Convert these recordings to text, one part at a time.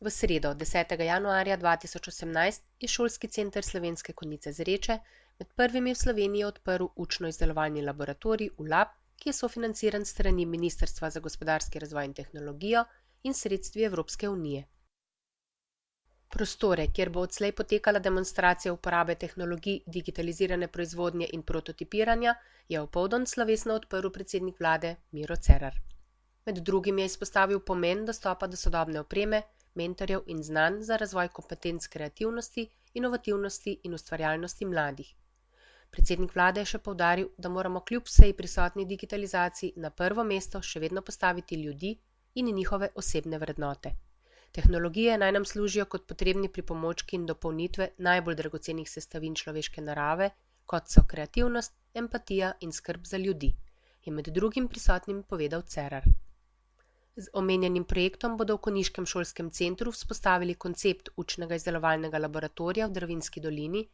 V sredo, 10. januarja 2018, je Šolski center Slovenske Konjice Zreče med prvimi v Sloveniji odprl učno-izdelovalni laboratorij ULAB, ki je sofinanciran s strani Ministrstva za gospodarski razvoj in tehnologijo in sredstvi Evropske unije. Prostore, kjer bo odslej potekala demonstracija uporabe tehnologij digitalizirane proizvodnje in prototipiranja, je opoldan slovesno odprl predsednik vlade Miro Cerar. Med drugim je izpostavil pomen dostopa do sodobne opreme, mentorjev in znanj za razvoj kompetenc kreativnosti, inovativnosti in ustvarjalnosti mladih. Predsednik vlade je še poudaril, da moramo kljub vsej prisotni digitalizaciji na prvo mesto še vedno postaviti ljudi in njihove osebne vrednote. Tehnologije naj nam služijo kot potrebni pripomočki in dopolnitve najbolj dragocenih sestavin človeške narave, kot so kreativnost, empatija in skrb za ljudi, je med drugim prisotnim povedal Cerar. Z omenjenim projektom bodo v Konjiškem šolskem centru vzpostavili koncept učnega izdelovalnega laboratorija v Dravinjski dolini,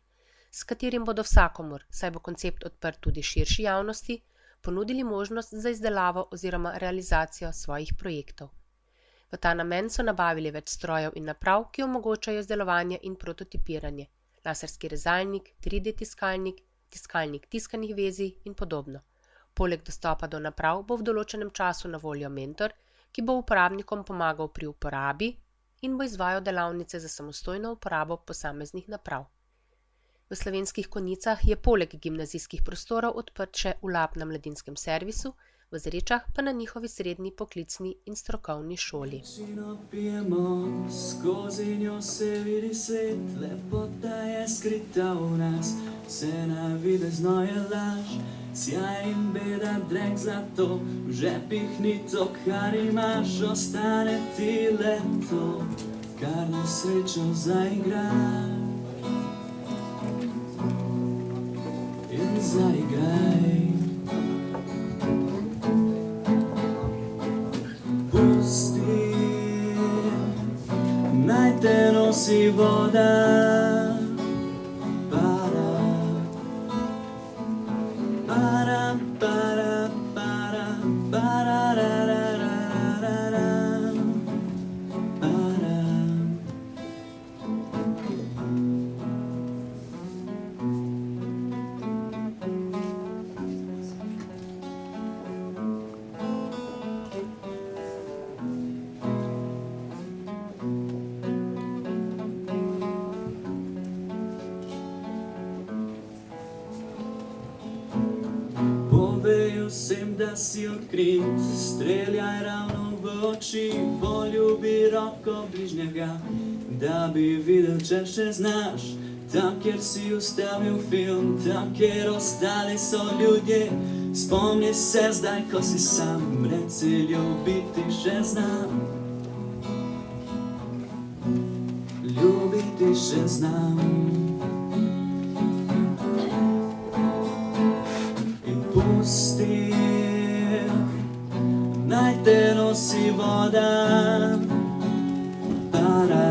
s katerim bodo vsakomur, saj bo koncept odprt tudi širši javnosti, ponudili možnost za izdelavo oziroma realizacijo svojih projektov. V ta namen so nabavili več strojev in naprav, ki omogočajo izdelovanje in prototipiranje, laserski rezalnik, 3D tiskalnik, tiskalnik tiskanih vezij in podobno. Poleg dostopa do naprav bo v določenem času na voljo mentor, ki bo uporabnikom pomagal pri uporabi in bo izvajal delavnice za samostojno uporabo posameznih naprav. V Slovenskih Konjicah je poleg gimnazijskih prostorov odprt še ULAB na mladinskem servisu, v Zrečah pa na njihovi srednji poklicni in strokovni šoli. Skozi njo se vidi svet, lepota je skrita v nas, vse navidezno je laž, sjaj in beda drek zlato, v žepih ni to, kar imaš, ostane ti le to, kar na srečo zaigra. In zaigraj. Naj te nosi voda, para, para, para, para, para, ra, ra, ra, ra, ra, para. Vsem, da si odkrit, streljaj ravno v oči, poljubi roko bližnjega, da bi videl, če še znaš, tam, kjer si ustavil film, tam, kjer ostali so ljudje, spomni se zdaj, ko si sam, reci ljubiti še znam. Ljubiti še znam. Pusti, naj te nosi voda, para,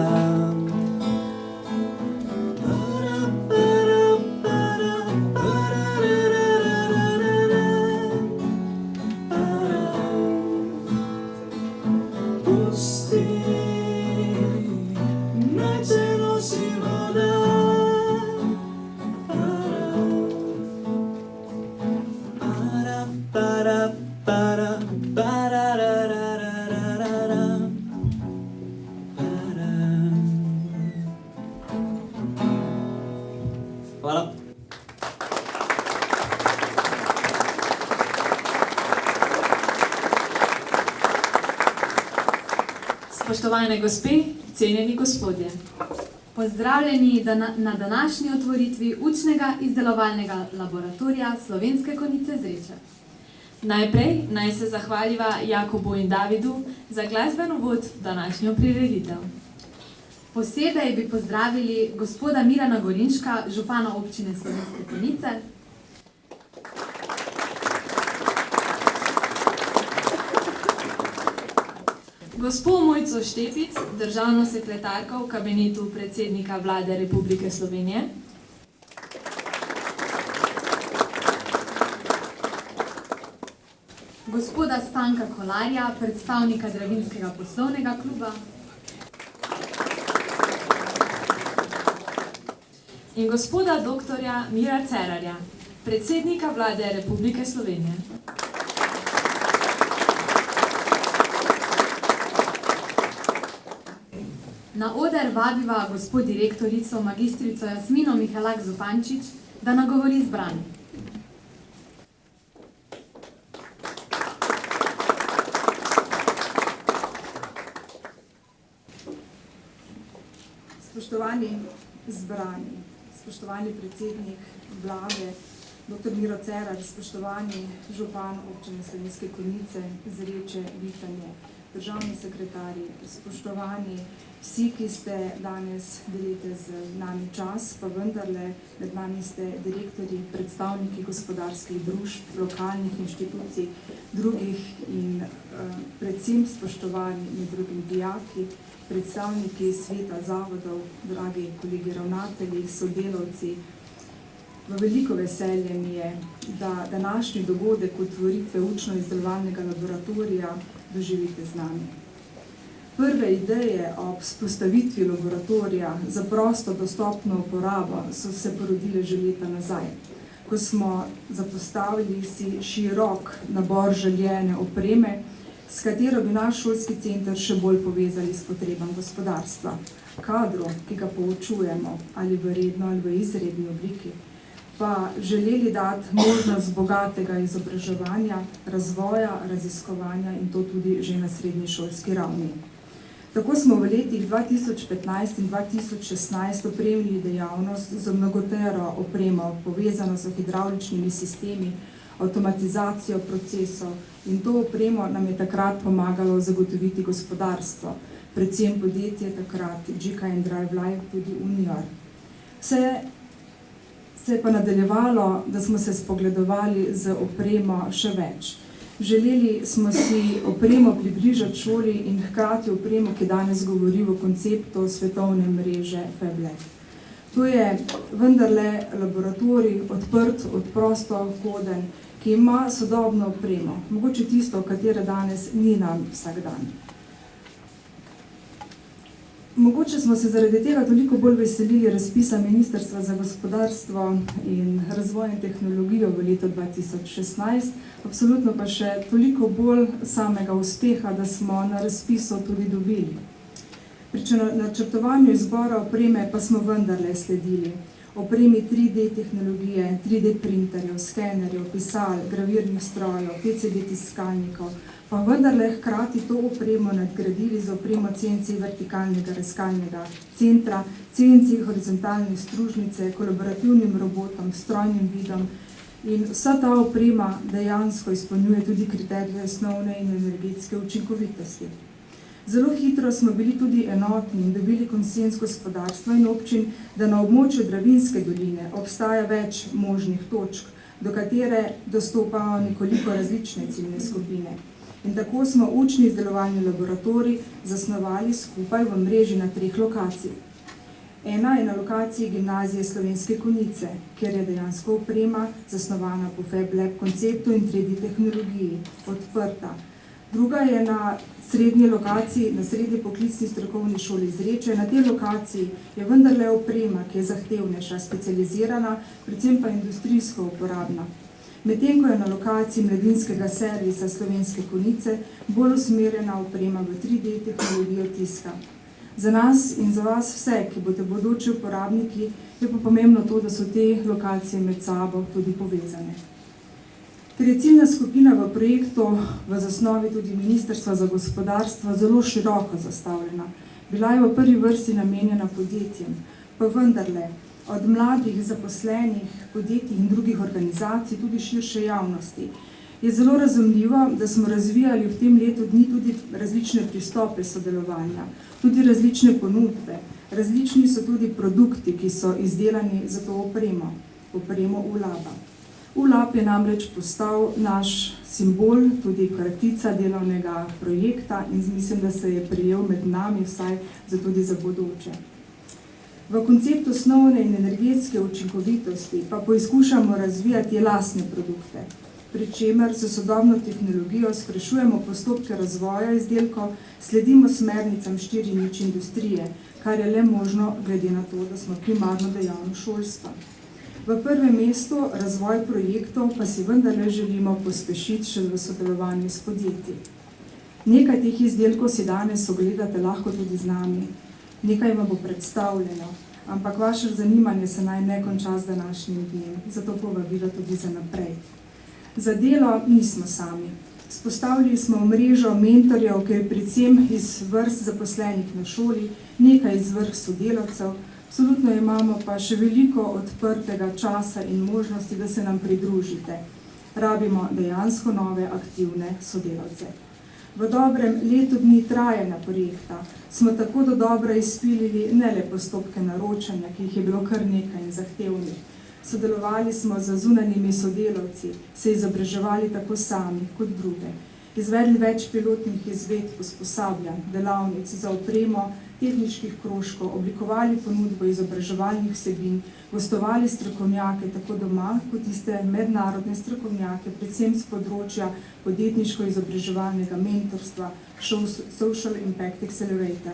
para, para, para, para, para, pusti, naj te nosi voda. Hvala. Spoštovane gospe, cenjeni gospodje. Pozdravljeni na današnji otvoritvi učnega izdelovalnega laboratorija Slovenske Konjice Zreče. Najprej naj se zahvaliva Jakobu in Davidu za glasben uvod v današnjo prireditev. Posebej bi pozdravili gospoda Mirana Gorinška, župana občine Slovenske Konjice, gospo Mojco Štefic, državno sekretarko v kabinetu predsednika Vlade Republike Slovenije, gospoda Stanka Kolarja, predstavnika Dravinjskega poslovnega kluba, in gospoda doktorja Mira Cerarja, predsednika Vlade Republike Slovenije. Na oder vabiva gospod direktorico magistrico Jasmino Mihelak Zupančič, da nagovori zbrani. Spoštovani zbrani, spoštovani predsednik Vlade, dr. Miro Cerar, spoštovani župan občine Slovenske Konjice, Zreče, Vitanje, državni sekretarji, spoštovani vsi, ki ste danes delite z nami čas, pa vendarle med nami ste direktorji, predstavniki gospodarskih družb, lokalnih inštitucij, drugih in predvsem spoštovani med drugim dijaki, predstavniki sveta zavodov, dragi kolegi ravnatelji, sodelavci. V veliko veselje mi je, da današnji dogodek otvoritve učno-izdelovalnega laboratorija doživite z nami. Prve ideje ob vzpostavitvi laboratorija za prosto dostopno uporabo so se porodile že leta nazaj, ko smo zapostavili si širok nabor željene opreme, s katero bi naš šolski center še bolj povezali s potrebam gospodarstva. Kadru, ki ga poučujemo, ali v redno ali v izredni obliki, pa želeli dati možnost bogatega izobraževanja, razvoja, raziskovanja in to tudi že na srednji šolski ravni. Tako smo v letih 2015 in 2016 opremili dejavnost z mnogotero opremo, povezano z hidravličnimi sistemi, avtomatizacijo procesov in to opremo nam je takrat pomagalo zagotoviti gospodarstvo, predvsem podjetje takrat GK and Drive Life, tudi Unior. Vse se je pa nadaljevalo, da smo se spogledovali z opremo še več. Želeli smo si opremo približati šoli in hkrati opremo, ki danes govori o konceptu svetovne mreže FabLab. To je vendarle laboratorij odprt, prostohoden, ki ima sodobno opremo, mogoče tisto, katere danes ni nam vsak dan. Mogoče smo se zaradi tega toliko bolj veselili razpisa Ministrstva za gospodarstvo in razvoj in tehnologijo v letu 2016, absolutno pa še toliko bolj samega uspeha, da smo na razpisu tudi dobili. Pri načrtovanju izbora opreme pa smo vendarle sledili opremi 3D tehnologije, 3D printerjev, skenerjev, pisal, gravirnih strojev, PCD tiskalnikov, pa vendarle hkrati to opremo nadgradili z opremo CNC vertikalnega razkalnega centra, CNC horizontalne stružnice, kolaborativnim robotom, strojnim vidom in vsa ta oprema dejansko izpolnjuje tudi kriterije osnovne in energetske učinkovitosti. Zelo hitro smo bili tudi enotni in dobili konsenz gospodarstva in občin, da na območju Dravinjske doline obstaja več možnih točk, do katere dostopajo nekoliko različne ciljne skupine. In tako smo učni izdelovalni laboratorij zasnovali skupaj v mreži na 3 lokacij. Ena je na lokaciji Gimnazije Slovenske Konjice, kjer je dejansko oprema zasnovana po FabLab konceptu in 3D tehnologiji, odprta. Druga je na srednji lokaciji, na srednji poklicni strokovni šoli Zreče. Na tej lokaciji je vendarle oprema, ki je zahtevnejša, specializirana, predvsem pa industrijsko uporabna. Medtem ko je na lokaciji mladinskega servisa Slovenske Konjice bolj usmerjena oprema v 3D tehnologijo tiska. Za nas in za vas vse, ki boste bodoči uporabniki, je pa pomembno to, da so te lokacije med sabo tudi povezane. Ker je ciljna skupina v projektu v zasnovi tudi Ministrstva za gospodarstvo zelo široko zastavljena. Bila je v prvi vrsti namenjena podjetjem, pa vendarle od mladih zaposlenih podjetij in drugih organizacij, tudi širše javnosti. Je zelo razumljivo, da smo razvijali v tem letu dni tudi različne pristope sodelovanja, tudi različne ponudbe. Različni so tudi produkti, ki so izdelani za to opremo ULAB-a. ULAB je namreč postal naš simbol, tudi kratica delovnega projekta in mislim, da se je prijel med nami vsaj tudi za bodoče. V konceptu osnovne in energetske učinkovitosti pa poizkušamo razvijati lastne produkte. pri čemer z sodobno tehnologijo skrajšujemo postopke razvoja izdelkov, sledimo smernicam 4.0 industrije, kar je le možno glede na to, da smo primarno dejavno šolstva. V prvem mestu razvoj projektov pa si vendarle želimo pospešiti še v sodelovanju s podjetji. Nekaj teh izdelkov si danes ogledate lahko tudi z nami. Nekaj vam bo predstavljeno, ampak vaše zanimanje se naj ne konča z današnjim dnem, zato povabilo tudi za naprej. Za delo nismo sami. Spostavili smo mrežo mentorjev, ki je predvsem iz vrst zaposlenih na šoli, nekaj iz vrst sodelavcev. Absolutno imamo pa še veliko odprtega časa in možnosti, da se nam pridružite. Rabimo dejansko nove aktivne sodelavce. V dobrem letu dni trajanja projekta smo tako dobro izpilili ne le postopke naročanja, ki jih je bilo kar nekaj in zahtevnih. Sodelovali smo z zunanjimi sodelavci, se izobraževali tako sami kot druge. Izvedli več pilotnih izvedb, usposabljanj, delavnic za opremo, tehničkih krožkov, oblikovali ponudbo izobraževalnih vsebin, gostovali strokovnjake tako doma kot tiste mednarodne strokovnjake, predvsem z področja podjetniško-izobraževalnega mentorstva, Social Impact Accelerator,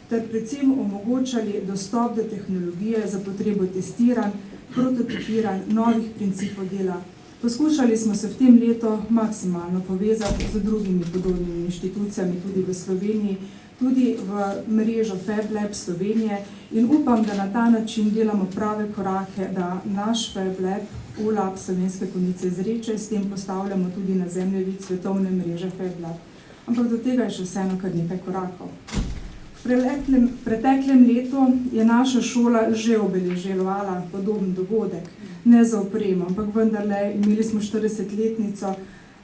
ter predvsem omogočali dostop do tehnologije za potrebo testiranj, prototipiranj, novih principov dela. Poskušali smo se v tem letu maksimalno povezati z drugimi podobnimi inštitucijami tudi v Sloveniji, tudi v mrežo FabLab Slovenije in upam, da na ta način delamo prave korake, da naš FabLab, ULAB Slovenske Konjice Zreče, s tem postavljamo tudi na zemljevid svetovne mreže FabLab. Ampak do tega je še vseeno kar nekaj korakov. V preteklem letu je naša šola že obeleževala podoben dogodek, ne za opremo, ampak vendarle imeli smo 40-letnico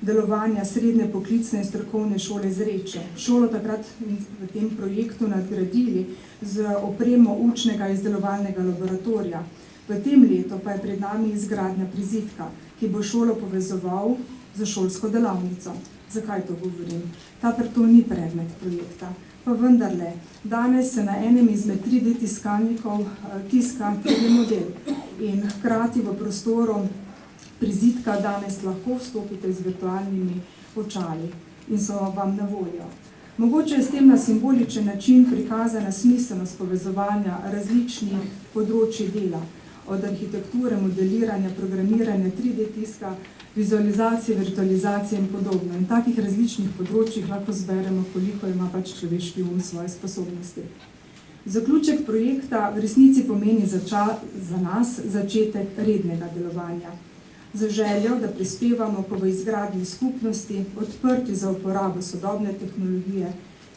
delovanja srednje poklicne in strokovne šole Zreče. Šolo takrat v tem projektu nadgradili z opremo učnega izdelovalnega laboratorija. V tem letu pa je pred nami izgradnja prizidka, ki bo šolo povezoval z šolsko delavnico. Zakaj to govorim? Ta to ni predmet projekta. Pa vendarle, danes se na enem izmed 3D tiskalnikov tiska 3D model in hkrati v prostoru prizidka danes lahko vstopite z virtualnimi očali in so vam na voljo. Mogoče je s tem na simboličen način prikazana smiselnost povezovanja različnih področij dela, od arhitekture, modeliranja, programiranja, 3D tiska, vizualizacije, virtualizacije in podobno. In takih različnih področjih lahko zberemo, koliko ima pač človeški svoje sposobnosti. Zaključek projekta v resnici pomeni za nas začetek rednega delovanja. Za željo, da prispevamo v izgradnji skupnosti, odprti za uporabo sodobne tehnologije,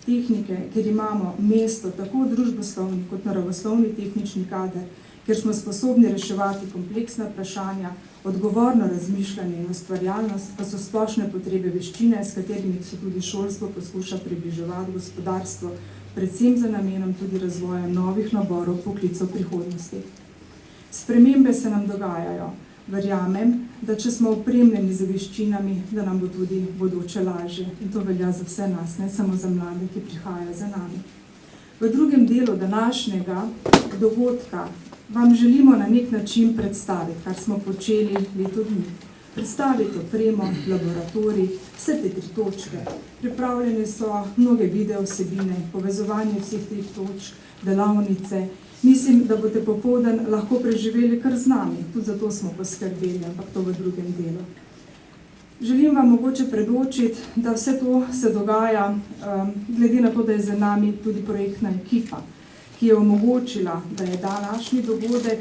tehnike, ker imamo mesto tako družboslovni kot naravoslovni tehnični kader, ker smo sposobni reševati kompleksna vprašanja, odgovorno razmišljanje in ustvarjalnost, pa so splošne potrebe veščine, s katerimi se tudi šolstvo poskuša približevati gospodarstvo, predvsem za namenom tudi razvoja novih naborov poklicov prihodnosti. Spremembe se nam dogajajo. Verjamem, da če smo opremljeni z veščinami, da nam bo tudi bodoče lažje. In to velja za vse nas, ne samo za mlade, ki prihajajo za nami. V drugem delu današnjega dogodka vam želimo na nek način predstaviti, kar smo počeli leto dni. Predstaviti opremo, laboratorij, vse te 3 točke. Pripravljene so mnoge video vsebine, povezovanje vseh 3 točk, delavnice. Mislim, da boste popoldan lahko preživeli kar z nami, tudi zato smo poskrbeli, ampak to v drugem delu. Želim vam mogoče predočiti, da vse to se dogaja, glede na to, da je za nami tudi projektna ekipa, ki je omogočila, da je današnji dogodek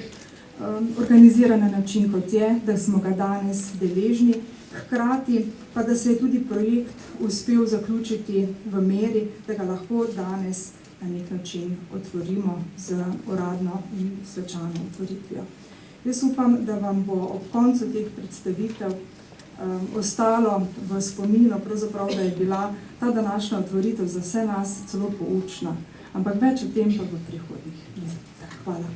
organiziran na način, kot je, da smo ga danes deležni, hkrati pa da se je tudi projekt uspel zaključiti v meri, da ga lahko danes na nek način otvorimo z uradno in svečano otvoritvijo. Jaz upam, da vam bo ob koncu teh predstavitev ostalo v spominu, pravzaprav, da je bila ta današnja otvoritev za vse nas celo poučna, ampak več o tem pa v prihodnjih letih. Hvala.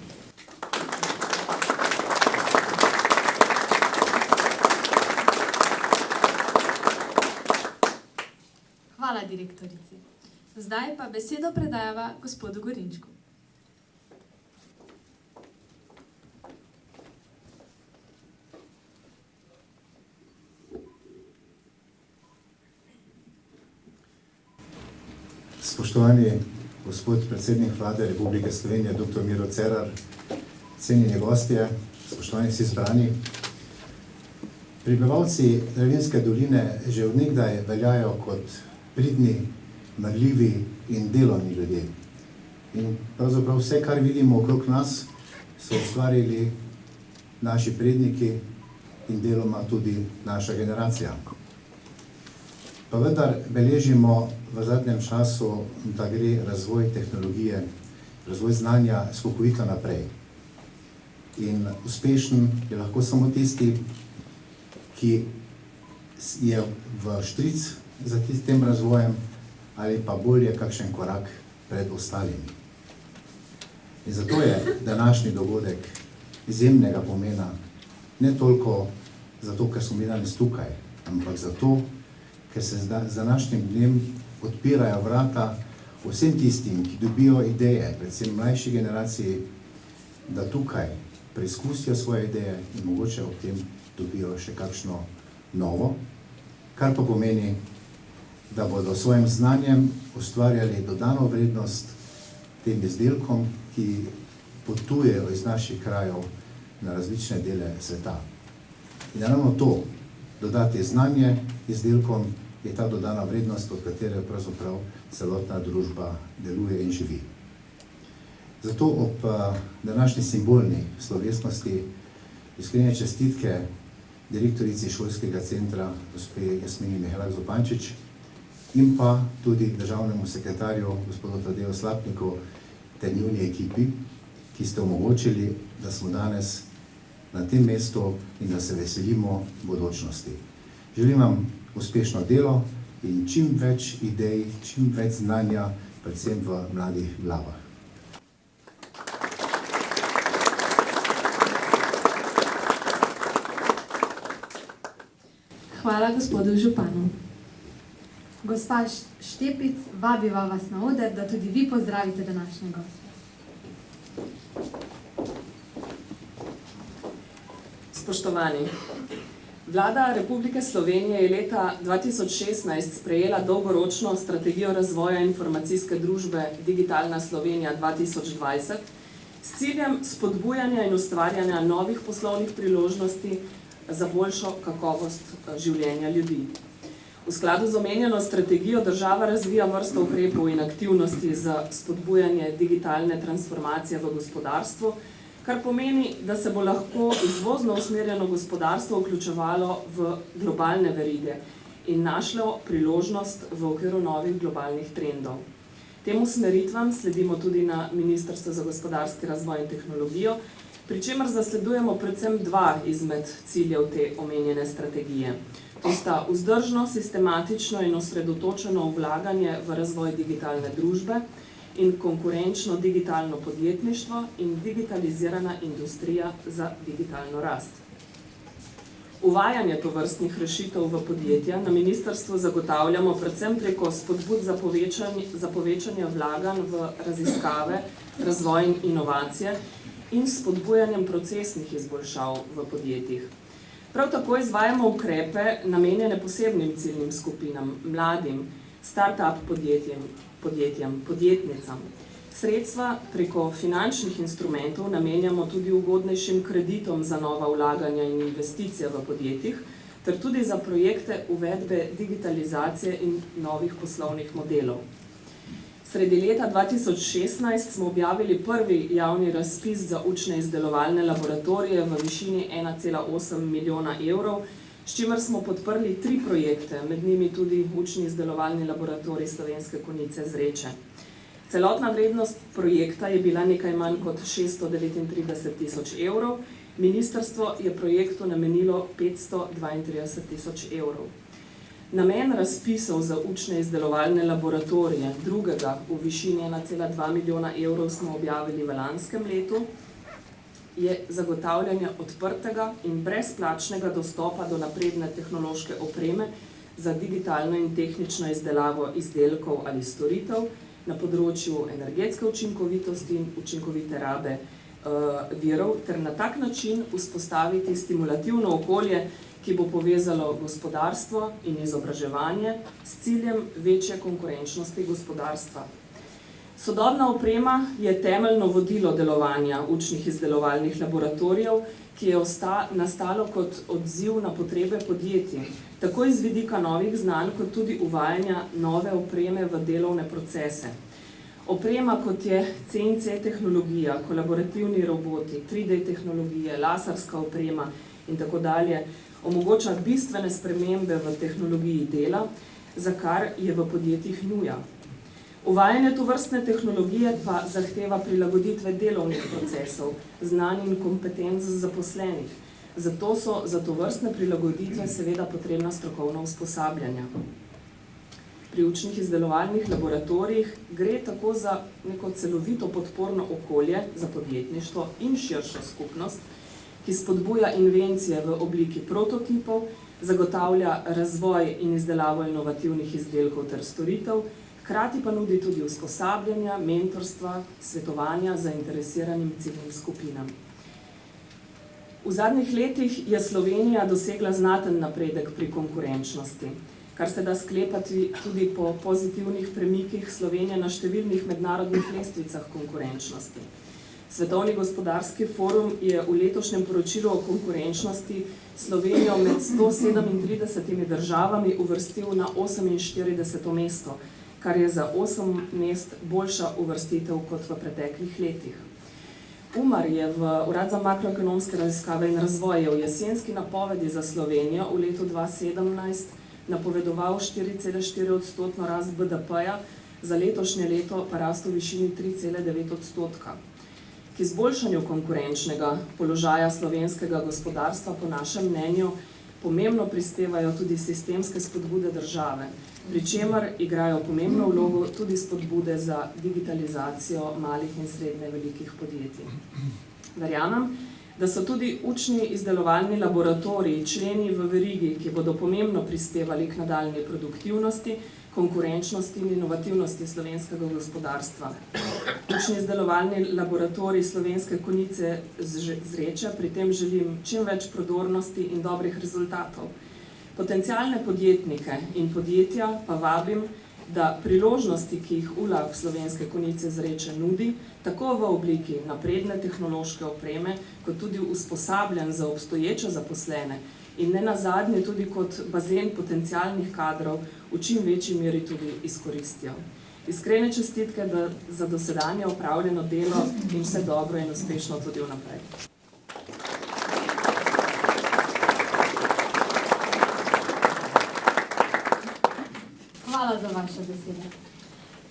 Hvala direktorici. Zdaj pa besedo predajava gospodu Gorinčku. Spoštovani gospod predsednik Vlade Republike Slovenije, dr. Miro Cerar, cenjeni gostje, spoštovani vsi zbrani. Prebivalci Dravinjske doline že od nekdaj veljajo kot pridni, marljivi in delovni ljudje. In pravzaprav vse, kar vidimo okrog nas, so ustvarili naši predniki in deloma tudi naša generacija. Pa vendar beležimo v zadnjem času, da gre razvoj tehnologije, razvoj znanja skokovito naprej. In uspešen je lahko samo tisti, ki je v štric za tem razvojem ali pa bolje kakšen korak pred ostalimi. In zato je današnji dogodek izjemnega pomena, ne toliko zato, ker smo mi danes tukaj, ampak zato, ker se z današnjim dnem odpirajo vrata vsem tistim, ki dobijo ideje, predvsem mlajši generaciji, da tukaj preizkusijo svoje ideje in mogoče ob tem dobijo še kakšno novo, kar pa pomeni, da bodo svojim znanjem ustvarjali dodano vrednost tem izdelkom, ki potujejo iz naših krajev na različne dele sveta. In ravno to, dodati znanje izdelkom, je ta dodana vrednost, od katere pravzaprav celotna družba deluje in živi. Zato ob današnji simbolni slovesnosti iskrene čestitke direktorici šolskega centra, gospe Jasmini Mehelak Zupančič, in pa tudi državnemu sekretarju, gospodu Tadeju Slapniku, ter njuni ekipi, ki ste omogočili, da smo danes na tem mestu in da se veselimo bodočnosti. Želim vam uspešno delo in čim več idej, čim več znanja, predvsem v mladih glavah. Hvala gospodu županu. Gospa Štepic, vabiva vas na oder, da tudi vi pozdravite današnje goste. Spoštovani, Vlada Republike Slovenije je leta 2016 sprejela dolgoročno strategijo razvoja informacijske družbe Digitalna Slovenija 2020 s ciljem spodbujanja in ustvarjanja novih poslovnih priložnosti za boljšo kakovost življenja ljudi. V skladu z omenjeno strategijo država razvija vrsto ukrepov in aktivnosti za spodbujanje digitalne transformacije v gospodarstvu, kar pomeni, da se bo lahko izvozno usmerjeno gospodarstvo vključevalo v globalne verige in našlo priložnost v okviru novih globalnih trendov. Tem usmeritvam sledimo tudi na Ministrstvu za gospodarski razvoj in tehnologijo, pri čemer zasledujemo predvsem dva izmed ciljev te omenjene strategije. To sta vzdržno, sistematično in osredotočeno vlaganje v razvoj digitalne družbe in konkurenčno digitalno podjetništvo in digitalizirana industrija za digitalno rast. Uvajanje tovrstnih rešitev v podjetja na ministrstvu zagotavljamo predvsem preko spodbud za povečanje vlaganj v raziskave, razvoj in inovacije in spodbujanjem procesnih izboljšav v podjetjih. Prav tako izvajamo ukrepe namenjene posebnim ciljnim skupinam, mladim, start-up podjetjem, podjetnicam. Sredstva preko finančnih instrumentov namenjamo tudi ugodnejšim kreditom za nova vlaganja in investicije v podjetjih, ter tudi za projekte uvedbe digitalizacije in novih poslovnih modelov. Sredi leta 2016 smo objavili prvi javni razpis za učne izdelovalne laboratorije v višini 1,8 milijona evrov, s čimer smo podprli 3 projekte, med njimi tudi učni izdelovalni laboratorij Slovenske Konjice Zreče. Celotna vrednost projekta je bila nekaj manj kot 639 tisoč evrov, ministrstvo je projektu namenilo 532 tisoč evrov. Namen razpisov za učne izdelovalne laboratorije, drugega v višini 1,2 milijona evrov smo objavili v lanskem letu, je zagotavljanje odprtega in brezplačnega dostopa do napredne tehnološke opreme za digitalno in tehnično izdelavo izdelkov ali storitev na področju energetske učinkovitosti in učinkovite rabe virov, ter na tak način vzpostaviti stimulativno okolje, ki bo povezalo gospodarstvo in izobraževanje s ciljem večje konkurenčnosti gospodarstva. Sodobna oprema je temeljno vodilo delovanja učnih izdelovalnih laboratorijev, ki je nastalo kot odziv na potrebe podjetij, tako iz vidika novih znanj, kot tudi uvajanja nove opreme v delovne procese. Oprema, kot je CNC tehnologija, kolaborativni roboti, 3D tehnologije, laserska oprema in tako dalje, omogoča bistvene spremembe v tehnologiji dela, za kar je v podjetjih nuja. Uvajanje tovrstne tehnologije pa zahteva prilagoditve delovnih procesov, znanj in kompetenc zaposlenih. Zato so za tovrstne prilagoditve seveda potrebna strokovna usposabljanja. Pri učnih izdelovalnih laboratorijih gre tako za neko celovito podporno okolje za podjetništvo in širšo skupnost, ki spodbuja invencije v obliki prototipov, zagotavlja razvoj in izdelavo inovativnih izdelkov ter storitev, hkrati pa nudi tudi usposabljanja, mentorstva, svetovanja zainteresiranim ciljnim skupinam. V zadnjih letih je Slovenija dosegla znaten napredek pri konkurenčnosti, kar se da sklepati tudi po pozitivnih premikih Slovenije na številnih mednarodnih lestvicah konkurenčnosti. Svetovni gospodarski forum je v letošnjem poročilu o konkurenčnosti Slovenijo med 137 državami uvrstil na 48. mesto, kar je za 8 mest boljša uvrstitev kot v preteklih letih. UMAR je v Urad za makroekonomske raziskave in razvoj v jesenski napovedi za Slovenijo v letu 2017 napovedoval 4,4% rast BDP-ja, za letošnje leto pa rast v višini 3,9%. K izboljšanju konkurenčnega položaja slovenskega gospodarstva po našem mnenju pomembno prispevajo tudi sistemske spodbude države, pri čemer igrajo pomembno vlogo tudi spodbude za digitalizacijo malih in srednje velikih podjetij. Verjamem, da so tudi učni izdelovalni laboratoriji členi v verigi, ki bodo pomembno prispevali k nadaljnji produktivnosti, konkurenčnosti in inovativnosti slovenskega gospodarstva. Učni izdelovalni laboratorij Slovenske Konjice Zreče pri tem želim čim več prodornosti in dobrih rezultatov. Potencialne podjetnike in podjetja pa vabim, da priložnosti, ki jih ULAB Slovenske Konjice Zreče nudi, tako v obliki napredne tehnološke opreme, kot tudi usposabljanj za obstoječe zaposlene in ne nazadnje tudi kot bazen potencialnih kadrov v čim večji meri tudi izkoristijo. Iskrene čestitke za dosedanje opravljeno delo in vse dobro in uspešno tudi vnaprej. Hvala za vaše besede.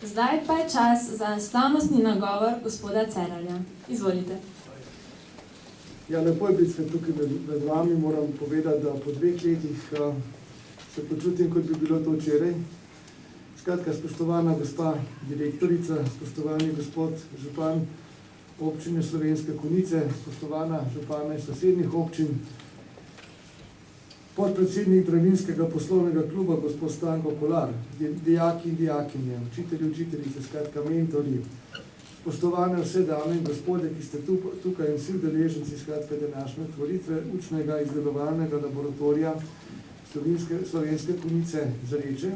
Zdaj pa je čas za slavnostni nagovor gospoda Cerarja. Izvolite. Ja, lepo je biti tukaj med vami. Moram povedati, da po 2 letih se počutim, kot bi bilo to včeraj. Skratka, spoštovana gospa direktorica, spoštovani gospod župan občine Slovenske Konjice, spoštovana župana iz sosednjih občin, podpredsednik Dravinskega poslovnega kluba gospod Stanko Kolar, dijaki in dijakinje, učitelji, učiteljice, skratka mentori, spoštovane vse dame in gospode, ki ste tukaj in vsi udeleženci skratka današnje otvoritve učnega izdelovalnega laboratorija Slovenske Konjice Zreče.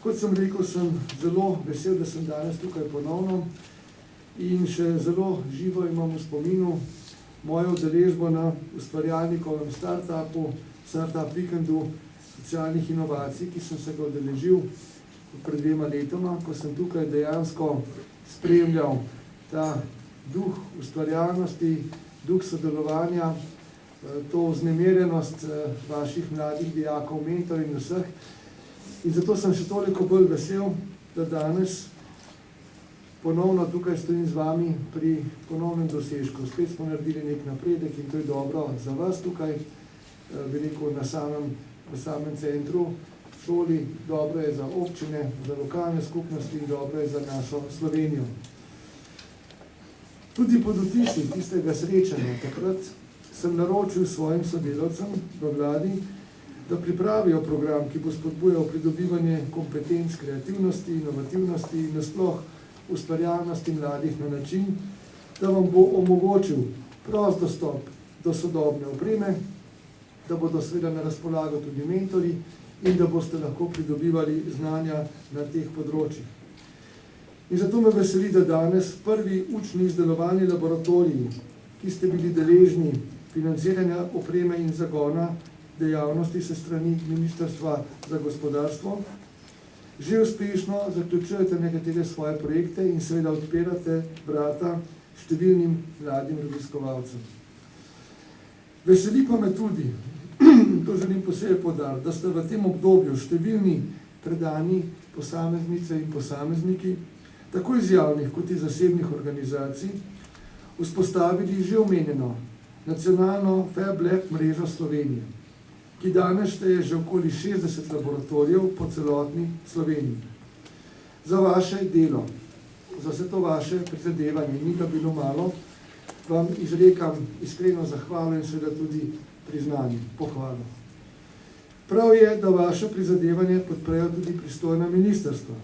Kot sem rekel, sem zelo vesel, da sem danes tukaj ponovno in še zelo živo imam v spominu mojo udeležbo na ustvarjalnikovem startupu, startup vikendu socialnih inovacij, ki sem se ga udeležil pred 2 letoma, ko sem tukaj dejansko spremljal ta duh ustvarjalnosti, duh sodelovanja, to vznemirjenost vaših mladih dijakov, mentorjev in vseh. In zato sem še toliko bolj vesel, da danes ponovno tukaj stojim z vami pri ponovnem dosežku. Spet smo naredili nek napredek in to je dobro za vas tukaj, veliko v samem centru, šoli, dobro je za občine, za lokalne skupnosti in dobro je za našo Slovenijo. Tudi pod vtisi tistega srečanja takrat sem naročil svojim sodelavcem v vladi, da pripravijo program, ki bo spodbujal pridobivanje kompetenc, kreativnosti, inovativnosti in nasploh ustvarjalnosti mladih na način, da vam bo omogočil prost dostop do sodobne opreme, da bodo seveda na razpolago tudi mentori in da boste lahko pridobivali znanja na teh področjih. In zato me veseli, da danes prvi učni izdelovalni laboratoriji, ki ste bili deležni financiranja opreme in zagona dejavnosti se strani Ministrstva za gospodarstvo, že uspešno zaključujete nekatere svoje projekte in seveda odpirate vrata številnim mladim raziskovalcem. Veseli pa me tudi, to želim posebej poudariti, da ste v tem obdobju številni predani posameznice in posamezniki, tako iz javnih kot iz zasebnih organizacij, vzpostavili že omenjeno nacionalno Fab Lab mrežo Slovenije, ki danes šteje že okoli 60 laboratorijev po celotni Sloveniji. Za vaše delo, za vse to vaše prizadevanje, ni ga bilo malo, vam izrekam iskreno zahvalo in seveda tudi priznanje, pohvalo. Prav je, da vaše prizadevanje podprejo tudi pristojna ministrstva,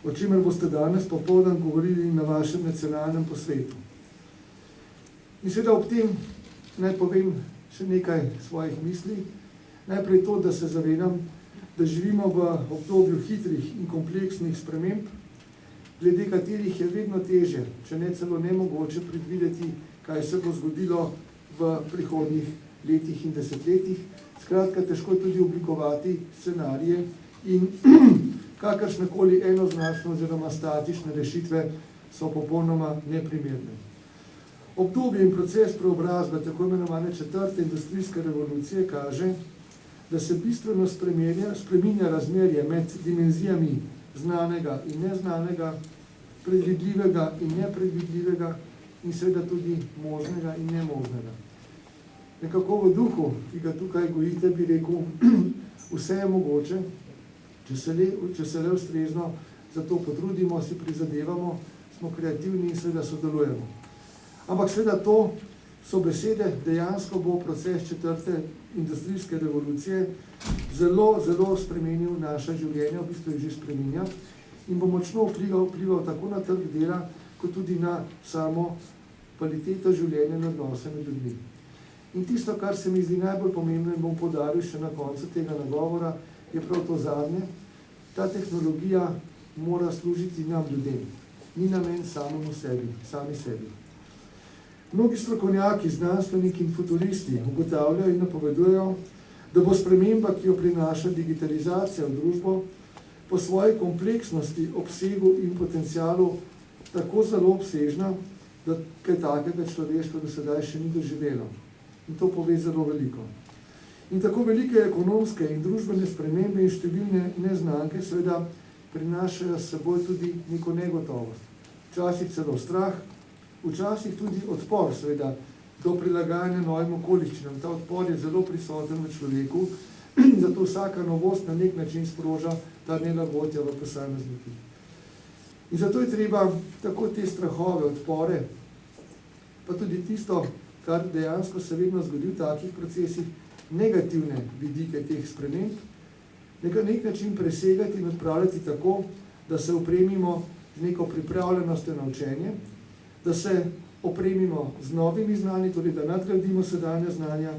o čemer boste danes popoldan govorili na vašem nacionalnem posvetu. In seveda ob tem naj povem še nekaj svojih misli. Najprej to, da se zavedam, da živimo v obdobju hitrih in kompleksnih sprememb, glede katerih je vedno težje, če ne celo nemogoče predvideti, kaj se bo zgodilo v prihodnjih letih in desetletjih. Skratka, težko je tudi oblikovati scenarije in kakršnekoli enoznačne oziroma statične rešitve so popolnoma neprimerne. Obdobje in proces preobrazbe tako imenovane 4. industrijske revolucije kaže, da se bistveno spreminja razmerje med dimenzijami znanega in neznanega, predvidljivega in nepredvidljivega in seveda tudi možnega in nemožnega. Nekako v duhu, ki ga tukaj gojite, bi rekel, vse je mogoče, če se le ustrezno za to potrudimo, si prizadevamo, smo kreativni in seveda sodelujemo. Ampak seveda to so besede, dejansko bo proces 4. industrijske revolucije zelo, zelo spremenil naša življenja, v bistvu jih že spreminja in bo močno vplival tako na trg dela, kot tudi na samo kvaliteto življenja in odnose med ljudmi. In tisto, kar se mi zdi najbolj pomembno in bom poudaril še na koncu tega nagovora, je prav to zadnje. Ta tehnologija mora služiti nam ljudem, ni namen sami sebi. Mnogi strokovnjaki, znanstveniki in futuristi ugotavljajo in napovedujejo, da bo sprememba, ki jo prinaša digitalizacija v družbo, po svoji kompleksnosti, obsegu in potencialu tako zelo obsežna, da kaj takega človeštvo do sedaj še ni doživelo. In to pove zelo veliko. In tako velike ekonomske in družbene spremembe in številne neznanke seveda prinašajo s seboj tudi neko negotovost. Včasih celo strah, včasih tudi odpor seveda do prilagajanja novim okoliščinam. Ta odpor je zelo prisoten v človeku, zato vsaka novost na nek način sproža ta nelagodja v posameznikih. In zato je treba tako te strahove, odpore, pa tudi tisto, kar dejansko se vedno zgodi v takih procesih, negativne vidike teh sprememb, na nek način presegati in odpravljati tako, da se opremimo z neko pripravljenostjo na učenje, da se opremimo z novimi znanji, torej da nadgradimo sedanja znanja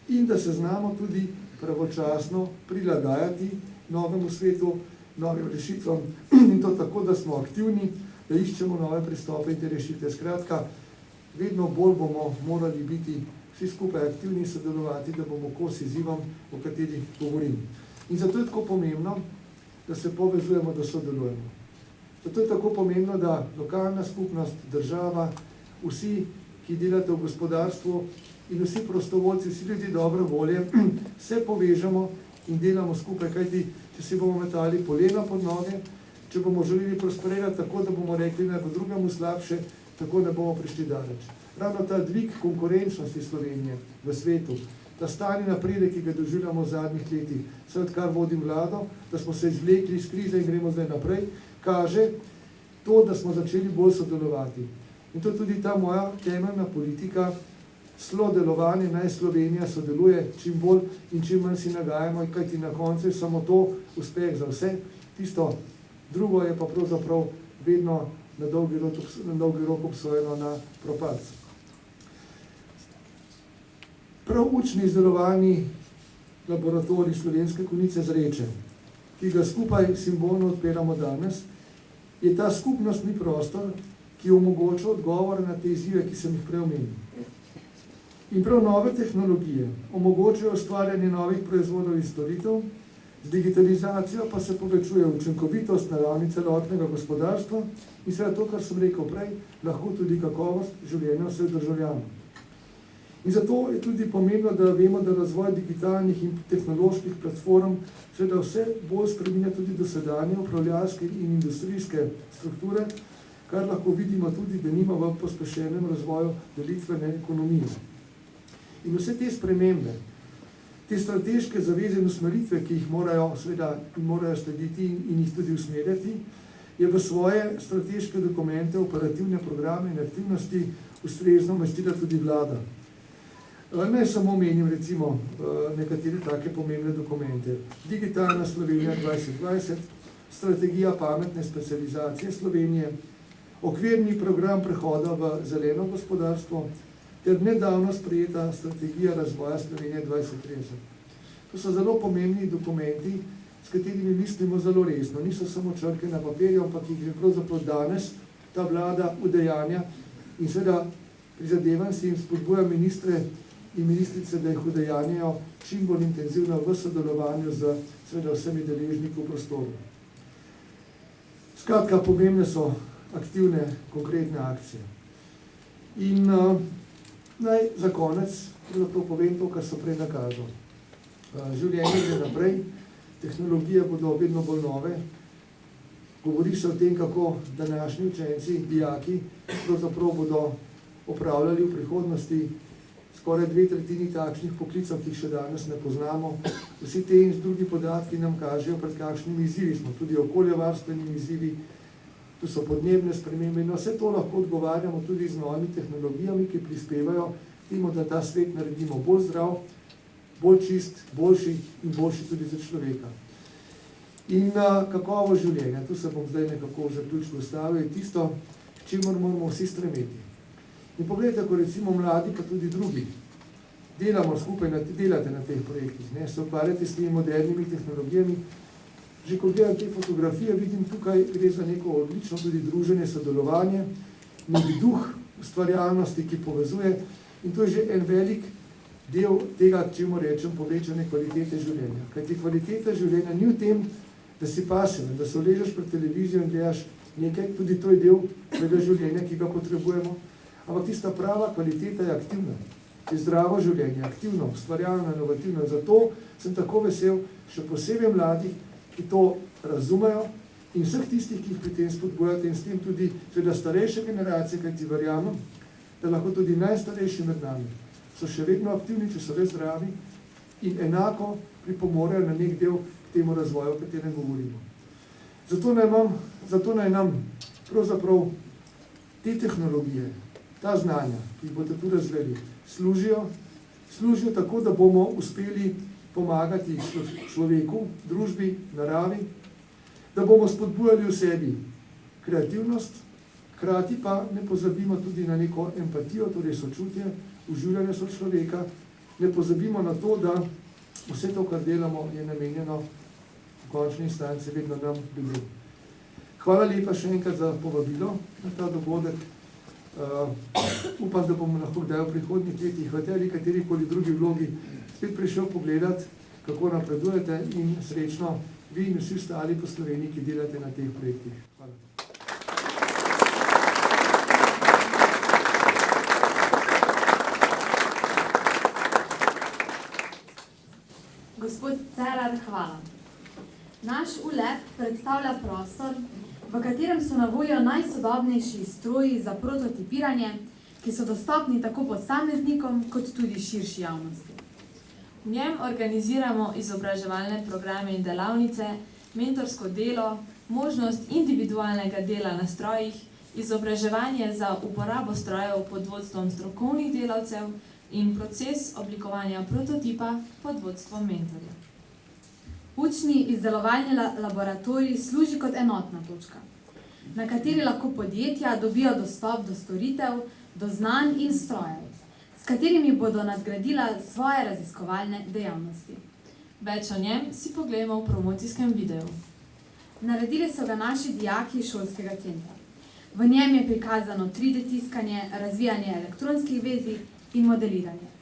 in da se znamo tudi pravočasno prilagajati novemu svetu, novim rešitvam in to tako, da smo aktivni, da iščemo nove pristope in te rešitve. Skratka, vedno bolj bomo morali biti vsi skupaj aktivni in sodelovati, da bomo kos izzivom, o katerih govorim. In zato je tako pomembno, da se povezujemo, da sodelujemo. Zato je tako pomembno, da lokalna skupnost, država, vsi, ki delate v gospodarstvu in vsi prostovoljci, vsi ljudi dobre volje, se povežemo in delamo skupaj, kajti če si bomo metali polena pod noge, če bomo želeli prosperirati tako, da bomo rekli, da bo drugemu slabše, tako ne bomo prišli daleč. Ravno ta dvig konkurenčnosti Slovenije v svetu, ta stani napredek, ki ga doživljamo v zadnjih letih, vse odkar vodim vlado, da smo se izvlekli iz krize in gremo zdaj naprej, kaže to, da smo začeli bolj sodelovati. In to je tudi ta moja temeljna politika, delovanje, naj Slovenija sodeluje čim bolj in čim manj si nagajamo, kajti na koncu je samo to uspeh za vse. Tisto drugo je pa pravzaprav vedno na dolgi rok obsojeno na propad. Prav učni izdelovalni laboratorij Slovenske Konjice Zreče, ki ga skupaj simbolno odpiramo danes, je ta skupnostni prostor, ki omogoča odgovore na te izzive, ki sem jih prej omenil. In prav nove tehnologije omogočajo ustvarjanje novih proizvodov in storitev, z digitalizacijo pa se povečuje učinkovitost na ravni celotnega gospodarstva in seveda to, kar sem rekel prej, lahko tudi kakovost življenja vseh državljanov. In zato je tudi pomembno, da vemo, da razvoj digitalnih in tehnoloških platform seveda vse bolj spreminja tudi dosedanje upravljalske in industrijske strukture, kar lahko vidimo tudi, da nima v pospešenem razvoju delitvene ekonomije. In vse te spremembe, te strateške zaveze in usmeritve, ki jih morajo slediti in jih tudi usmerjati, je v svoje strateške dokumente, operativne programe in aktivnosti ustrezno umestila tudi vlada. Naj samo omenim recimo nekatere take pomembne dokumente. Digitalna Slovenija 2020, strategija pametne specializacije Slovenije, okvirni program prehoda v zeleno gospodarstvo ter nedavno sprejeta strategija razvoja Slovenije 2030. To so zelo pomembni dokumenti, s katerimi mislimo zelo resno. Niso samo črke na papirju, ampak jih je pravzaprav danes ta vlada udejanja in seveda prizadevam si in spodbujam ministre in ministrice, da jih udejanjajo čim bolj intenzivno v sodelovanju z seveda vsemi deležniki v prostoru. Skratka, pomembne so aktivne, konkretne akcije. In naj za konec povem to, kar so prej nakazal. Življenje gre naprej, tehnologije bodo vedno bolj nove. Govori se o tem, kako današnji učenci, dijaki, pravzaprav bodo opravljali v prihodnosti skoraj 2/3 takšnih poklicov, ki jih še danes ne poznamo. Vsi te in drugi podatki nam kažejo, pred kakšnimi izzivi smo, tudi okoljevarstvenimi izzivi, tu so podnebne spremembe in vse to lahko odgovarjamo tudi z novimi tehnologijami, ki prispevajo k temu, da ta svet naredimo bolj zdrav, bolj čist, boljši in boljši tudi za človeka. In kakovo življenja, tu se bom zdaj nekako zaključno ustavil, je tisto, k čemur moramo vsi stremeti. In pogledajte, ko recimo mladi, pa tudi drugi, delamo skupaj, delate na teh projektih, se ukvarjate s temi modernimi tehnologijami. Že ko gledam te fotografije, vidim tukaj gre za neko odlično tudi druženje, sodelovanje, nek duh ustvarjalnosti, ki povezuje in to je že en velik del tega, čemu rečem, povečane kvalitete življenja. Kajti kvaliteta življenja ni v tem, da si pasiven, da se ležeš pred televizijo in gledaš nekaj, tudi to je del tega življenja, ki ga potrebujemo, ampak tista prava kvaliteta je aktivna, je zdravo življenje, aktivno, ustvarjalno, inovativno. Zato sem tako vesel, še posebej mladih, ki to razumejo in vseh tistih, ki jih pri tem spodbujate in s tem tudi seveda starejše generacije, kajti verjamem, da lahko tudi najstarejši med nami so še vedno aktivni, če so res zdravi in enako pripomorejo na nek del k temu razvoju, o katerem govorimo. Zato naj nam pravzaprav te tehnologije, ta znanja, ki jih boste tu razvili, služijo tako, da bomo uspeli pomagati človeku, družbi, naravi, da bomo spodbujali v sebi kreativnost, hkrati pa ne pozabimo tudi na neko empatijo, torej sočutje, uživanje sočloveka, ne pozabimo na to, da vse to, kar delamo, je namenjeno v končni instanci vedno nam ljudem. Hvala lepa še enkrat za povabilo na ta dogodek. Upam, da bomo lahko kdaj v prihodnjih letih v tej ali katerikoli drugi vlogi spet prišel pogledati, kako napredujete in srečno vi in vsi ostali po Sloveniji, ki delate na teh projektih. Hvala. Gospod Cerar, hvala. Naš ULEP predstavlja prostor, v katerem so na voljo najsodobnejši stroji za prototipiranje, ki so dostopni tako posameznikom kot tudi širši javnosti. V njem organiziramo izobraževalne programe in delavnice, mentorsko delo, možnost individualnega dela na strojih, izobraževanje za uporabo strojev pod vodstvom strokovnih delavcev in proces oblikovanja prototipa pod vodstvom mentorja. Učni izdelovalni laboratorij služi kot enotna točka, na kateri lahko podjetja dobijo dostop do storitev, do znanj in strojev, s katerimi bodo nadgradila svoje raziskovalne dejavnosti. Več o njem si poglejmo v promocijskem videu. Naredili so ga naši dijaki šolskega centra. V njem je prikazano 3D tiskanje, razvijanje elektronskih vezij in modeliranje.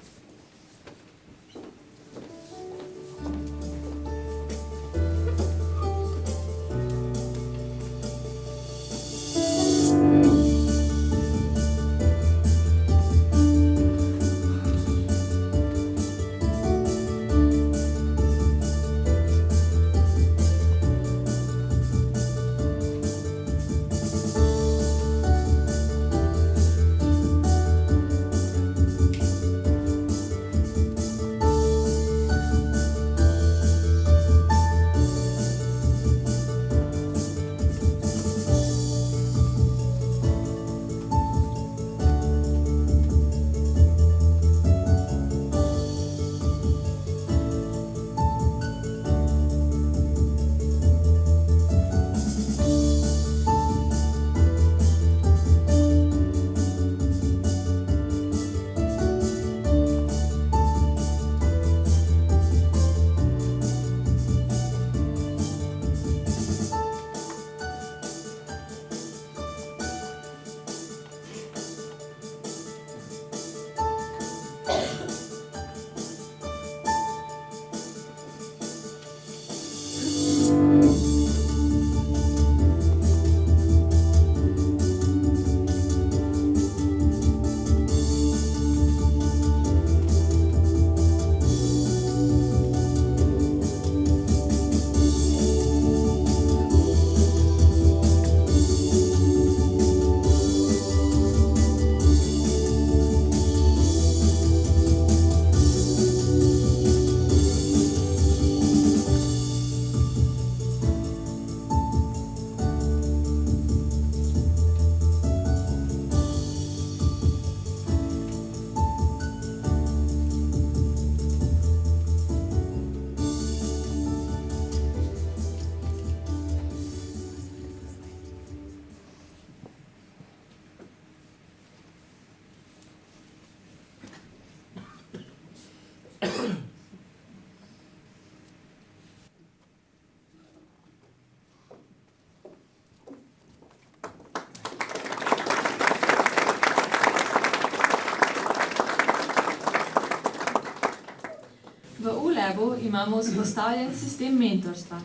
V ULEB-u imamo vzpostavljen sistem mentorstva.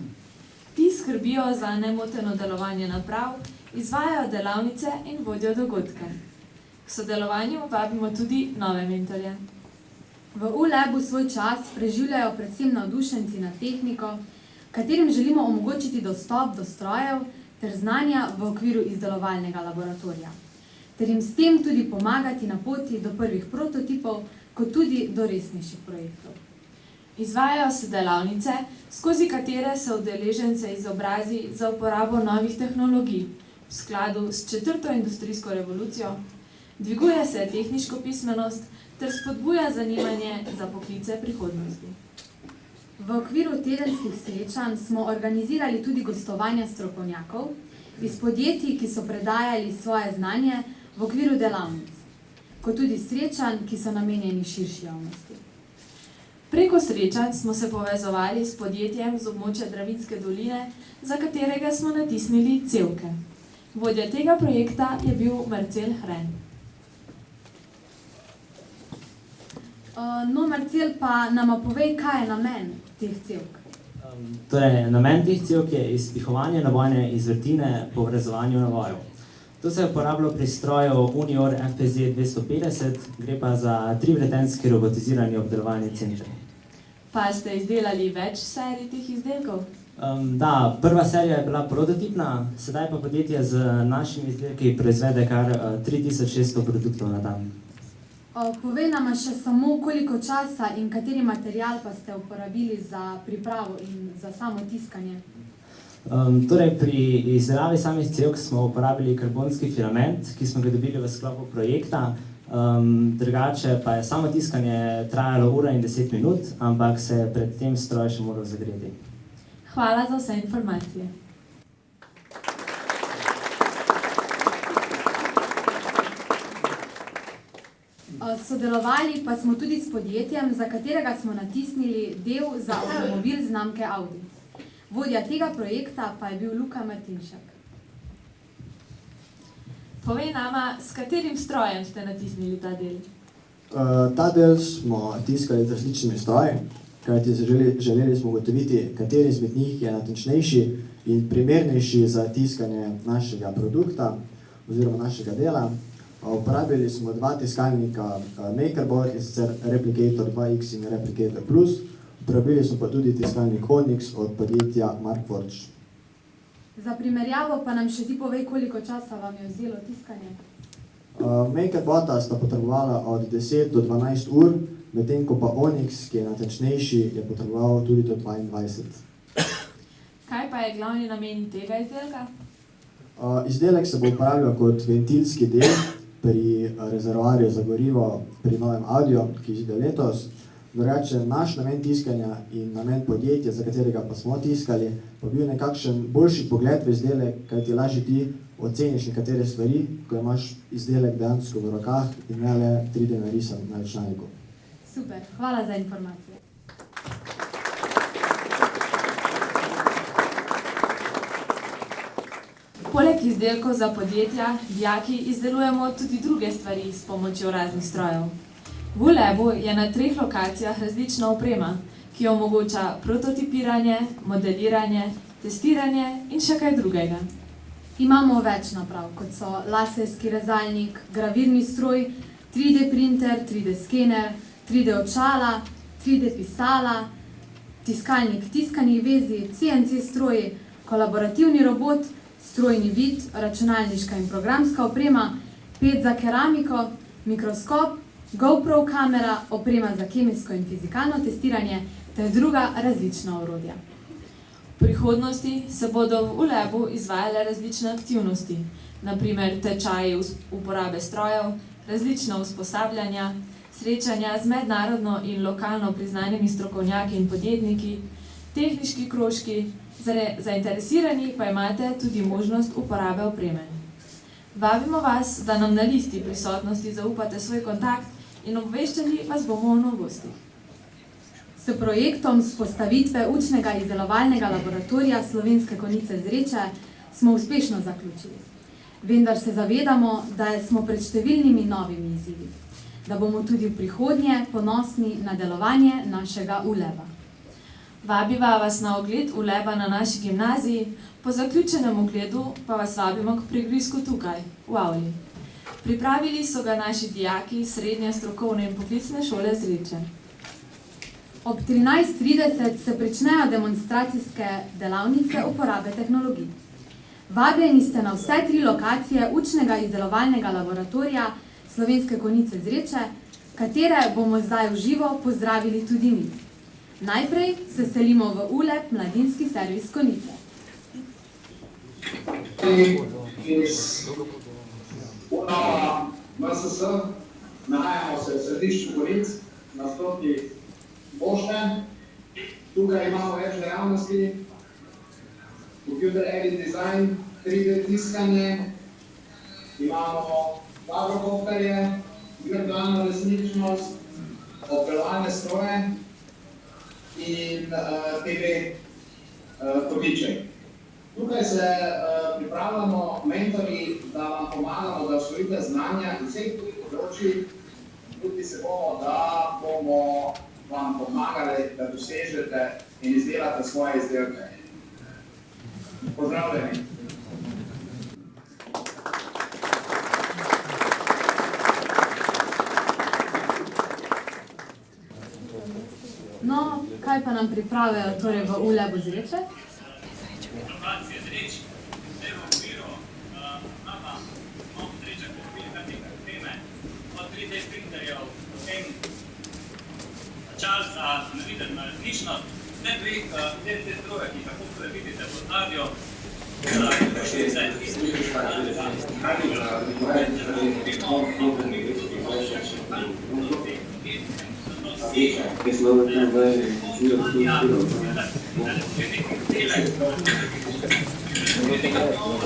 Ti skrbijo za nemoteno delovanje naprav, izvajajo delavnice in vodijo dogodke. K sodelovanju vabimo tudi nove mentorje. V ULEB-u svoj čas preživljajo predvsem navdušenci nad tehniko, katerim želimo omogočiti dostop do strojev ter znanja v okviru izdelovalnega laboratorija, ter jim s tem tudi pomagati na poti do prvih prototipov, kot tudi do resnejših projektov. Izvajajo se delavnice, skozi katere se udeležence izobrazi za uporabo novih tehnologij v skladu s 4. industrijsko revolucijo, dviguje se tehniško pismenost ter spodbuja zanimanje za poklice prihodnosti. V okviru tedenskih srečanj smo organizirali tudi gostovanja strokovnjakov iz podjetij, ki so predajali svoje znanje v okviru delavnic, kot tudi srečanj, ki so namenjeni širši javnosti. Preko srečanj smo se povezovali s podjetjem z območja Dravinjske doline, za katerega smo natisnili cevke. Vodja tega projekta je bil Marcel Hren. No, Marcel, pa nama povej, kaj je namen teh cevk. Torej, namen teh cevk je izpihovanje navojne izvrtine po vrezovanju navojev. To se je uporabljalo pri stroju Unior FPZ 250, gre pa za 3-vretenski robotizirani obdelovalni center. Pa ste izdelali več serij teh izdelkov? Da, prva serija je bila prototipna, sedaj pa podjetje z našimi izdelki proizvede kar 3600 produktov na dan. Povej nama še samo, koliko časa in kateri material pa ste uporabili za pripravo in za samo tiskanje. Torej, pri izdelavi samih cevk smo uporabili karbonski filament, ki smo ga dobili v sklopu projekta. Drugače pa je samo tiskanje trajalo 1 in 10 minut, ampak se je pred tem stroj še moral zagreti. Hvala za vse informacije. Sodelovali pa smo tudi s podjetjem, za katerega smo natisnili del za avtomobil znamke Audi. Vodja tega projekta pa je bil Luka Martinšek. Povej nama, s katerim strojem ste natisnili ta del? Ta del smo tiskali z različnimi stroji, kajti želeli smo ugotoviti, kateri izmed njih je natančnejši in primernejši za tiskanje našega produkta oziroma našega dela. Uporabili smo dva tiskalnika MakerBot, in sicer Replicator 2X in Replicator Plus. Uporabili smo pa tudi tiskalnik Onyx od podjetja Markforged. Za primerjavo pa nam še ti povej, koliko časa vam je vzelo tiskanje. MakerBota sta potrebovala od 10 do 12 ur, medtem ko pa Onyx, ki je natančnejši, je potreboval tudi do 22. Kaj pa je glavni namen tega izdelka? Izdelek se bo uporabljal kot ventilski del pri rezervoarju za gorivo pri novem Audiju, ki izide letos. Drugače, naš namen tiskanja in namen podjetja, za katerega pa smo tiskali, pa bil nekakšen boljši pogled v izdelek, kaj ti lažje ti oceniš nekatere stvari, ko imaš izdelek dejansko v rokah in ne le 3D narisan na računalniku. Super, hvala za informacije. Poleg izdelkov za podjetja, dijaki izdelujemo tudi druge stvari s pomočjo raznih strojev. V ULEB-u je na 3 lokacijah različna oprema, ki omogoča prototipiranje, modeliranje, testiranje in še kaj drugega. Imamo več naprav, kot so laserski rezalnik, gravirni stroj, 3D printer, 3D skener, 3D očala, 3D pisala, tiskalnik tiskanih vezij, CNC stroji, kolaborativni robot, strojni vid, računalniška in programska oprema, ped za keramiko, mikroskop, GoPro kamera, oprema za kemijsko in fizikalno testiranje ter druga različna orodja. V prihodnosti se bodo v ULEB-u izvajale različne aktivnosti, naprimer tečaji uporabe strojev, različna usposabljanja, srečanja z mednarodno in lokalno priznanimi strokovnjaki in podjetniki, tehniški krožki, zainteresirani pa imate tudi možnost uporabe opreme. Vabimo vas, da nam na listi prisotnosti zaupate svoj kontakt in obveščali vas bomo o novostih. S projektom vzpostavitve učnega izdelovalnega laboratorija Slovenske Konjice Zreče smo uspešno zaključili. Vendar se zavedamo, da smo pred številnimi novimi izzivi, da bomo tudi v prihodnje ponosni na delovanje našega ULEB-a. Vabiva vas na ogled ULEB-a na naši gimnaziji, po zaključenem ogledu pa vas vabimo k prigrizku tukaj, v avli. Pripravili so ga naši dijaki Srednje strokovne in poklicne šole Zreče. Ob 13:30 se pričnejo demonstracijske delavnice uporabe tehnologij. Vabljeni ste na vse 3 lokacije učnega izdelovalnega laboratorija Slovenske Konjice Zreče, katere bomo zdaj v živo pozdravili tudi mi. Najprej se selimo v ULEB Mladinski servis Konjice. Iz UNO MSS nahajamo se v središču Konjic, na stotni Pošte. Tukaj imamo več dejavnosti, computer-aided design, 3D tiskanje, imamo labrokopterje, virtualno resničnost, obdelovalne stroje in TV kotiček. Tukaj se pripravljamo mentori, da vam pomagamo, da osvojite znanja iz vseh področij. Tudi se bomo, da bomo vam pomagali, da dosežete in izdelate svoje izdelke. Pozdravljeni! No, kaj pa nam pripravijo torej v ULEB-u Zreče? Lokacije Zreč, zdaj v okviru nama smo v Zrečah kupili kar nekaj opreme, od 3D printerjev, potem čal za navideno različnost, zdaj pri CNC stroje, ki tako tudi vidite v ozadju, ročnice,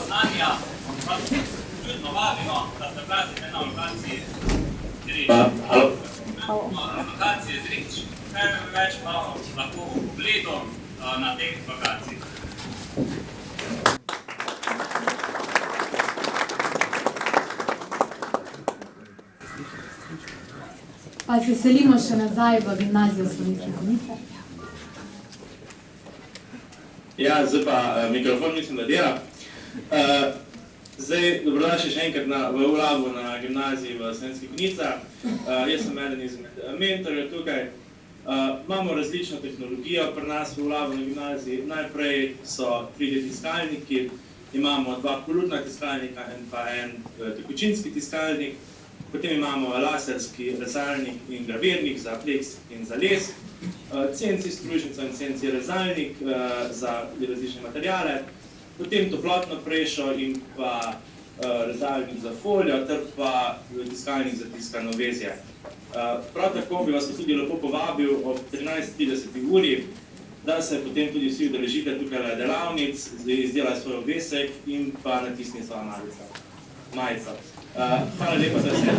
znanja, pa čudno vabimo, da se plasite na lokaciji Zreč. Lokacije Zreč, kaj več pa lahko v pogledu na teh lokacijah. Pa se selimo še nazaj v gimnazijo Slovenske Konjice. Ja, zdaj pa mikrofon mislim, da dela. Zdaj, dobrodošli še enkrat v Ulabu na gimnaziji v Slovenskih Konjicah. Jaz sem eden izmed mentorjev tukaj. Imamo različno tehnologijo pri nas v Ulabu na gimnaziji. Najprej so 3D tiskalniki, imamo 2 kolutna tiskalnika in pa en tekočinski tiskalnik. Potem imamo laserski rezalnik in gravirnik za pleks in za les, CNC stružnico in CNC rezalnik za različne materijale, potem toplotno prešo in pa rezalnik za folijo ter pa tiskalnik za tiskano vezje. Prav tako bi vas tudi lepo povabil ob 13:30 uri, da se potem tudi vsi udeležite tukaj delavnic, izdelaj svoj obesek in pa natisni svojo majico. Hvala lepa za vse.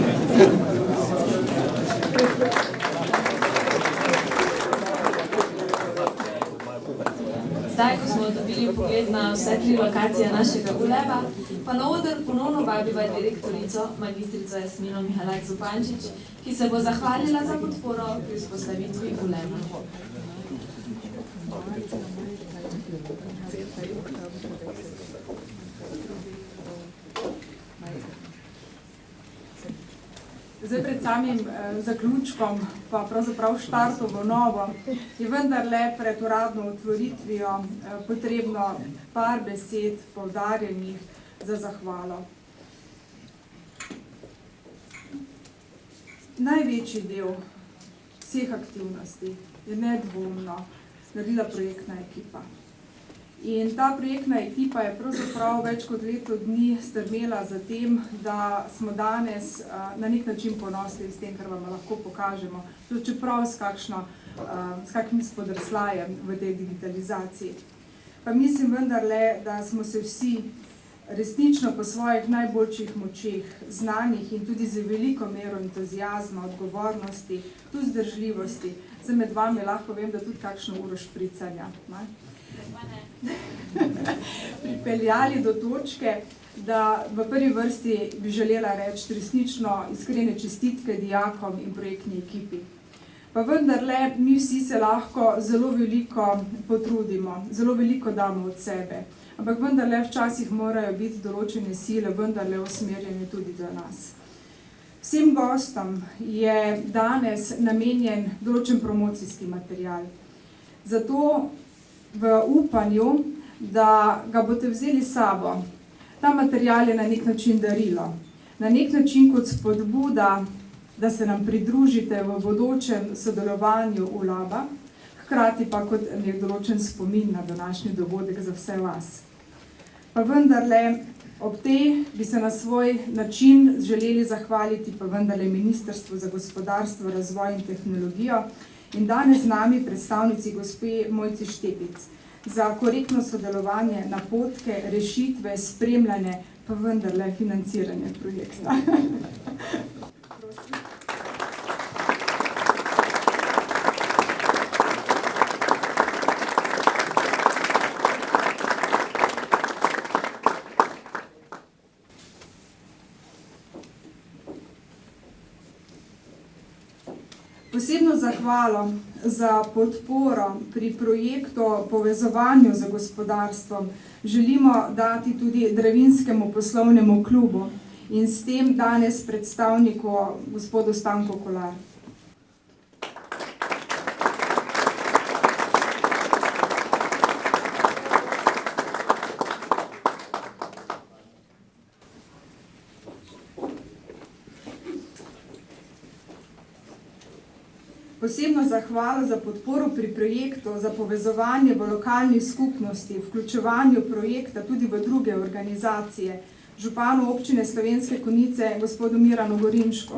Zdaj, ko smo dobili pogled na vse 3 lokacije našega Uleba, pa na oder ponovno vabiva direktorico, magistrico Jasmino Mihalaj-Zupančič, ki se bo zahvalila za podporo pri vzpostavitvi Uleba. Zdaj pred samim zaključkom, pa pravzaprav štartu v novo, je vendarle pred uradno otvoritvijo potrebno par besed poudarjenih za zahvalo. Največji del vseh aktivnosti je nedvomno naredila projektna ekipa. In ta projektna ekipa je pravzaprav več kot leto dni strmela za tem, da smo danes na nek način ponosni s tem, kar vam lahko pokažemo, čeprav s kakšnim spodrslajem v tej digitalizaciji. Pa mislim vendarle, da smo se vsi resnično po svojih najboljših močeh, znanjih in tudi z veliko mero entuzijazma, odgovornosti, tudi zdržljivosti, zdaj med vami lahko vem, da tudi kakšno uro špricanja, pripeljali do točke, da v prvi vrsti bi želela reči resnično iskrene čestitke dijakom in projektni ekipi. Pa vendarle, mi vsi se lahko zelo veliko potrudimo, zelo veliko damo od sebe, ampak vendarle včasih morajo biti določene sile vendarle usmerjene tudi do nas. Vsem gostom je danes namenjen določen promocijski material. Zato v upanju, da ga boste vzeli s sabo. Ta material je na nek način darilo, na nek način kot spodbuda, da se nam pridružite v bodočem sodelovanju Ulaba, hkrati pa kot nek določen spomin na današnji dogodek za vse vas. Pa vendarle, ob tej bi se na svoj način želeli zahvaliti pa vendarle Ministrstvu za gospodarstvo, razvoj in tehnologijo in danes z nami predstavnici gospe Mojci Štepic za korektno sodelovanje, napotke, rešitve, spremljanje, pa vendarle financiranje projekta. Posebno zahvalo za podporo pri projektu povezovanju z gospodarstvom želimo dati tudi Dravinskemu poslovnemu klubu in s tem danes predstavniku gospodu Stanku Kolar. Posebno zahvalo za podporo pri projektu za povezovanje v lokalni skupnosti, vključevanju projekta tudi v druge organizacije, županu občine Slovenske Konjice, gospodu Miranu Gorinšku.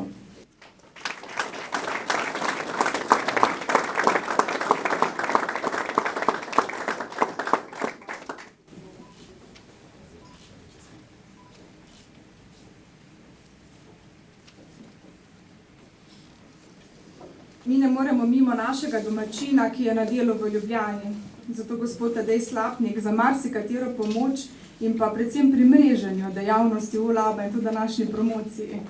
Mi ne moremo mimo našega domačina, ki je na delu v Ljubljani. Zato gospod Tadej Slapnik za marsikatero pomoč in pa predvsem pri mreženju dejavnosti Ulaba in tudi današnji promociji.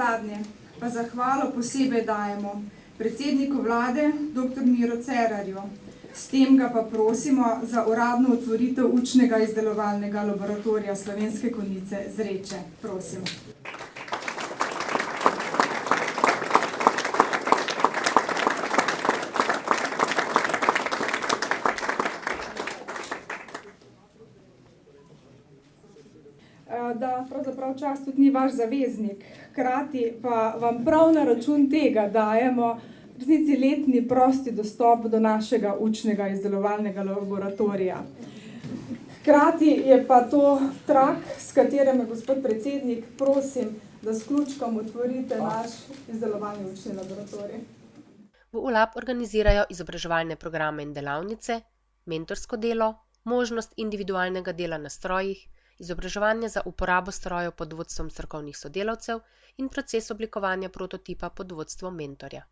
nazadnje pa zahvalo posebej dajemo predsedniku vlade, dr. Miro Cerarju. S tem ga pa prosimo za uradno otvoritev učnega izdelovalnega laboratorija Slovenske Konjice Zreče. Prosim. Da pravzaprav čas tudi ni vaš zaveznik, hkrati pa vam prav na račun tega dajemo v resnici letni prosti dostop do našega učnega izdelovalnega laboratorija. Hkrati je pa to trak, s katerim, gospod predsednik, prosim, da s ključkom otvorite naš izdelovalni učni laboratorij. V ULAB organizirajo izobraževalne programe in delavnice, mentorsko delo, možnost individualnega dela na strojih, izobraževanje za uporabo strojev pod vodstvom strokovnih sodelavcev in proces oblikovanja prototipa pod vodstvom mentorja.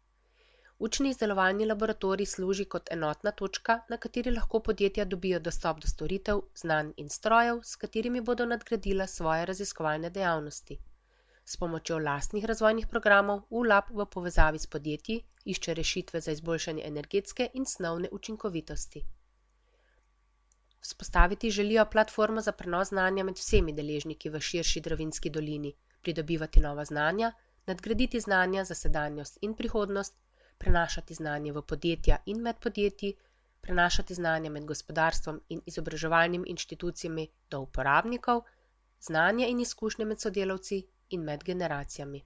Učni izdelovalni laboratorij služi kot enotna točka, na kateri lahko podjetja dobijo dostop do storitev, znanj in strojev, s katerimi bodo nadgradila svoje raziskovalne dejavnosti. S pomočjo lastnih razvojnih programov ULAB v povezavi s podjetji išče rešitve za izboljšanje energetske in snovne učinkovitosti. Vzpostaviti želijo platformo za prenos znanja med vsemi deležniki v širši Dravinjski dolini, pridobivati nova znanja, nadgraditi znanja za sedanjost in prihodnost, prenašati znanje v podjetja in med podjetji, prenašati znanje med gospodarstvom in izobraževalnimi inštitucijami do uporabnikov, znanje in izkušnje med sodelavci in med generacijami.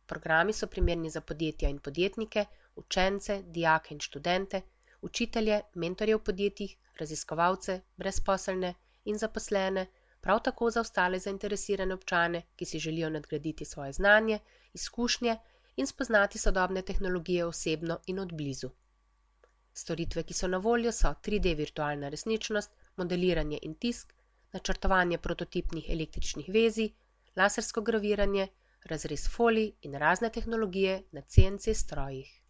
Programi so primerni za podjetja in podjetnike, učence, dijake in študente, učitelje, mentorje v podjetjih, raziskovalce, brezposelne in zaposlene, prav tako za ostale zainteresirane občane, ki si želijo nadgraditi svoje znanje, izkušnje in spoznati sodobne tehnologije osebno in od blizu. Storitve, ki so na voljo, so 3D virtualna resničnost, modeliranje in tisk, načrtovanje prototipnih električnih vezij, lasersko graviranje, razrez folij in razne tehnologije na CNC strojih.